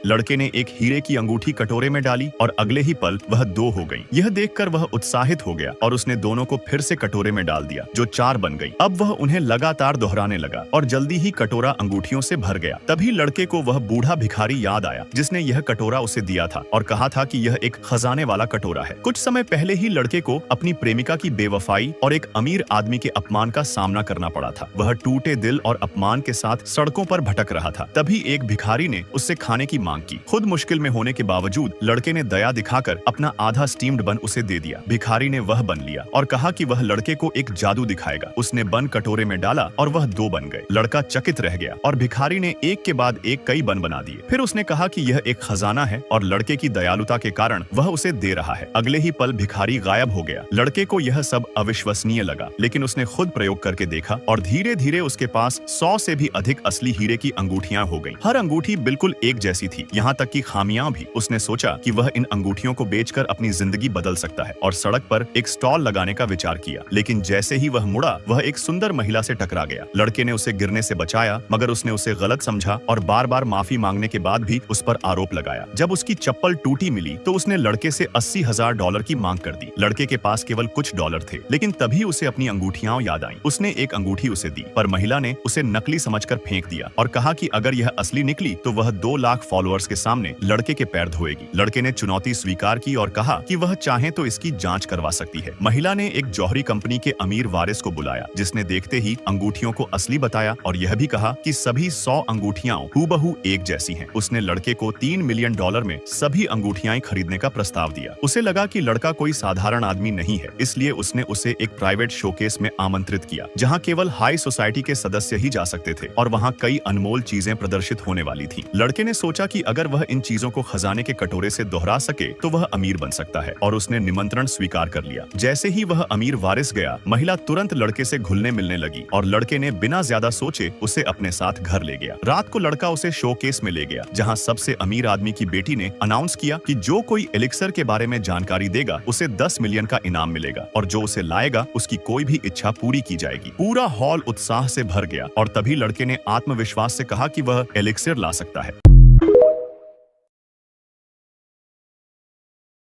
लड़के ने एक हीरे की अंगूठी कटोरे में डाली और अगले ही पल वह 2 हो गई। यह देखकर वह उत्साहित हो गया और उसने दोनों को फिर से कटोरे में डाल दिया, जो 4 बन गई। अब वह उन्हें लगातार दोहराने लगा और जल्दी ही कटोरा अंगूठियों से भर गया। तभी लड़के को वह बूढ़ा भिखारी याद आया जिसने यह कटोरा उसे दिया था और कहा था कि यह एक खजाने वाला कटोरा है। कुछ समय पहले ही लड़के को अपनी प्रेमिका की बेवफाई और एक अमीर आदमी के अपमान का सामना करना पड़ा था। वह टूटे दिल और अपमान के साथ सड़कों पर भटक रहा था। तभी एक भिखारी ने उससे खाने की मांग की। खुद मुश्किल में होने के बावजूद लड़के ने दया दिखाकर अपना आधा स्टीम्ड बन उसे दे दिया। भिखारी ने वह बन लिया और कहा कि वह लड़के को एक जादू दिखाएगा। उसने बन कटोरे में डाला और वह 2 बन गए। लड़का चकित रह गया और भिखारी ने एक के बाद एक कई बन बना दिए। फिर उसने कहा कि यह एक खजाना है और लड़के की दयालुता के कारण वह उसे दे रहा है। अगले ही पल भिखारी गायब हो गया। लड़के को यह सब अविश्वसनीय लगा, लेकिन उसने खुद प्रयोग करके देखा और धीरे धीरे उसके पास 100 से भी अधिक असली हीरे की अंगूठियां हो गईं। हर अंगूठी बिल्कुल एक जैसी थी, यहाँ तक कि खामियां भी। उसने सोचा कि वह इन अंगूठियों को बेचकर अपनी जिंदगी बदल सकता है और सड़क पर एक स्टॉल लगाने का विचार किया। लेकिन जैसे ही वह मुड़ा, वह एक सुंदर महिला से टकरा गया। लड़के ने उसे गिरने से बचाया, मगर उसने उसे गलत समझा और बार बार माफी मांगने के बाद भी उस पर आरोप लगाया। जब उसकी चप्पल टूटी मिली तो उसने लड़के से $80,000 की मांग कर दी। लड़के के पास केवल कुछ डॉलर थे, लेकिन तभी उसे अपनी अंगूठियां याद आईं। उसने एक अंगूठी उसे दी, पर महिला ने उसे नकली समझकर फेंक दिया और कहा कि अगर यह असली निकली तो वह 2 लाख फॉलोअर्स के सामने लड़के के पैर धोएगी। लड़के ने चुनौती स्वीकार की और कहा कि वह चाहे तो इसकी जांच करवा सकती है। महिला ने एक जौहरी कंपनी के अमीर वारिस को बुलाया, जिसने देखते ही अंगूठियों को असली बताया और यह भी कहा कि सभी 100 अंगूठियां हूबहू एक जैसी हैं। उसने लड़के को $3 मिलियन में सभी अंगूठियां खरीदने का प्रस्ताव दिया। उसे लगा कि लड़का कोई साधारण आदमी नहीं है, इसलिए उसने उसे एक प्राइवेट शोकेस में आमंत्रित किया, जहां केवल हाई सोसाइटी के सदस्य ही जा सकते थे और वहां कई अनमोल चीजें प्रदर्शित होने वाली थीं। लड़के ने सोचा कि अगर वह इन चीजों को खजाने के कटोरे से दोहरा सके तो वह अमीर बन सकता है, और उसने निमंत्रण स्वीकार कर लिया। जैसे ही वह अमीर वारिस गया, महिला तुरंत लड़के से घुलने मिलने लगी और लड़के ने बिना ज्यादा सोचे उसे अपने साथ घर ले गया। रात को लड़का उसे शोकेस में ले गया, जहां सबसे अमीर आदमी की बेटी ने अनाउंस किया कि जो कोई एलिक्सर के बारे में जानकारी देगा उसे 10 मिलियन का इनाम मिलेगा और जो उसे लाएगा उसकी कोई भी इच्छा पूरी की जाएगी। पूरा हॉल उत्साह से भर गया और तभी लड़के ने आत्मविश्वास से कहा कि वह एलिक्सर ला सकता है।